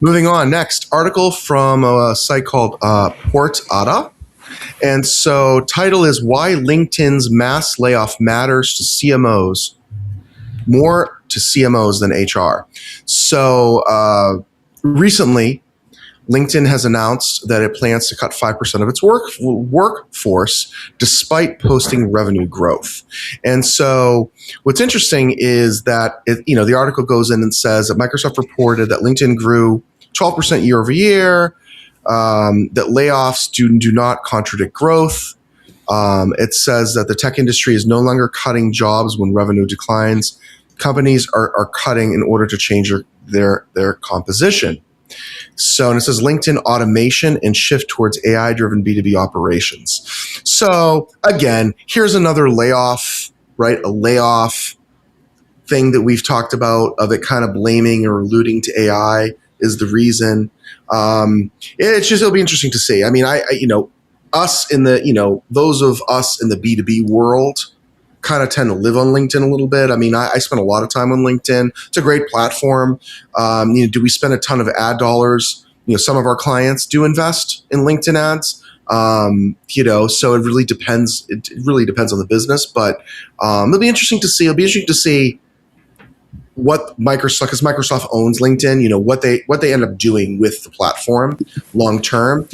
Moving on. Next article from a site called Port Ada. And so title is Why LinkedIn's Mass Layoff Matters to CMOs More to CMOs than HR. So recently, LinkedIn has announced that it plans to cut 5% of its workforce despite posting revenue growth. And so what's interesting is that the article goes in and says that Microsoft reported that LinkedIn grew 12% year over year, that layoffs do not contradict growth. It says that the tech industry is no longer cutting jobs when revenue declines. Companies are cutting in order to change their composition. So, and it says LinkedIn automation and shift towards AI-driven B2B operations. So again, here's another layoff, right? A layoff thing that we've talked about of it kind of blaming or alluding to AI is the reason. It'll be interesting to see. I mean, us in the, those of us in the B2B world kind of tend to live on LinkedIn a little bit. I mean, I spend a lot of time on LinkedIn. It's a great platform. Do we spend a ton of ad dollars? Some of our clients do invest in LinkedIn ads. So it really depends. It really depends on the business, but it'll be interesting to see. It'll be interesting to see what Microsoft, because Microsoft owns LinkedIn, what they end up doing with the platform long term.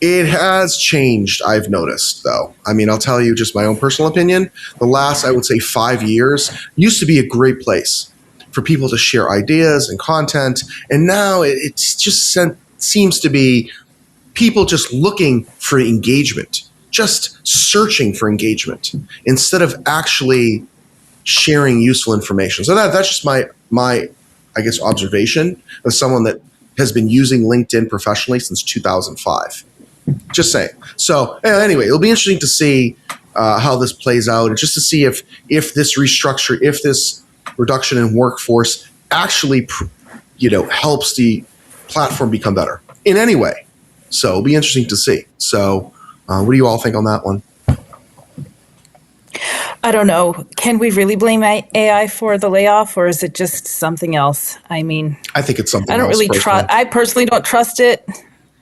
It has changed, I've noticed, though. I mean, I'll tell you just my own personal opinion. The last, I would say, 5 years used to be a great place for people to share ideas and content. And now it's just seems to be people just looking for engagement, just searching for engagement instead of actually sharing useful information. So that's just my I guess, observation of someone that has been using LinkedIn professionally since 2005. Just saying. So anyway, it'll be interesting to see how this plays out, and just to see if this restructure, if this reduction in workforce actually, helps the platform become better in any way. So it'll be interesting to see. So what do you all think on that one? I don't know. Can we really blame AI for the layoff, or is it just something else? I mean, I think it's something I don't else, really trust. I personally don't trust it.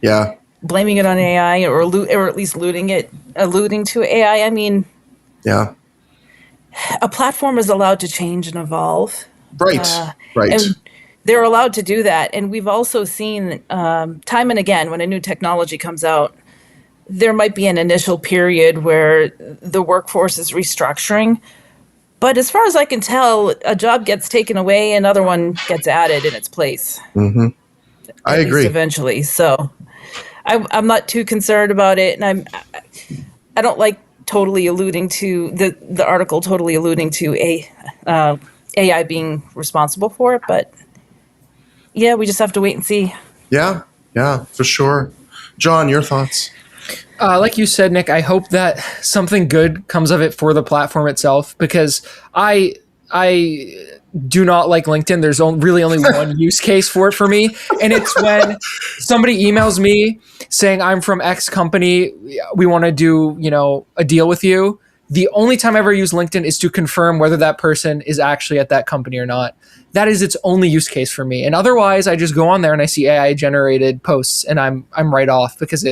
Yeah. Blaming it on AI or at least alluding to AI. I mean, yeah, a platform is allowed to change and evolve. Right. Right. And they're allowed to do that. And we've also seen time and again when a new technology comes out, there might be an initial period where the workforce is restructuring. But as far as I can tell, a job gets taken away, another one gets added in its place. Mm-hmm. I agree. Eventually. So I'm not too concerned about it. And I don't like totally alluding to the article totally alluding to AI being responsible for it. But yeah, we just have to wait and see. Yeah, for sure. John, your thoughts? Like you said, Nick, I hope that something good comes of it for the platform itself, because I do not like LinkedIn. There's really only one use case for it for me. And it's when somebody emails me saying, I'm from X company, we want to do, a deal with you. The only time I ever use LinkedIn is to confirm whether that person is actually at that company or not. That is its only use case for me. And otherwise, I just go on there and I see AI generated posts and I'm right off, because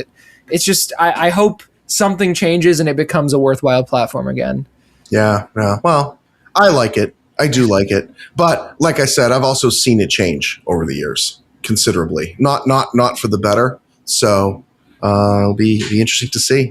it's just, I hope something changes and it becomes a worthwhile platform again. Yeah. Well, I like it. I do like it. But like I said, I've also seen it change over the years considerably, not for the better. So it'll be interesting to see.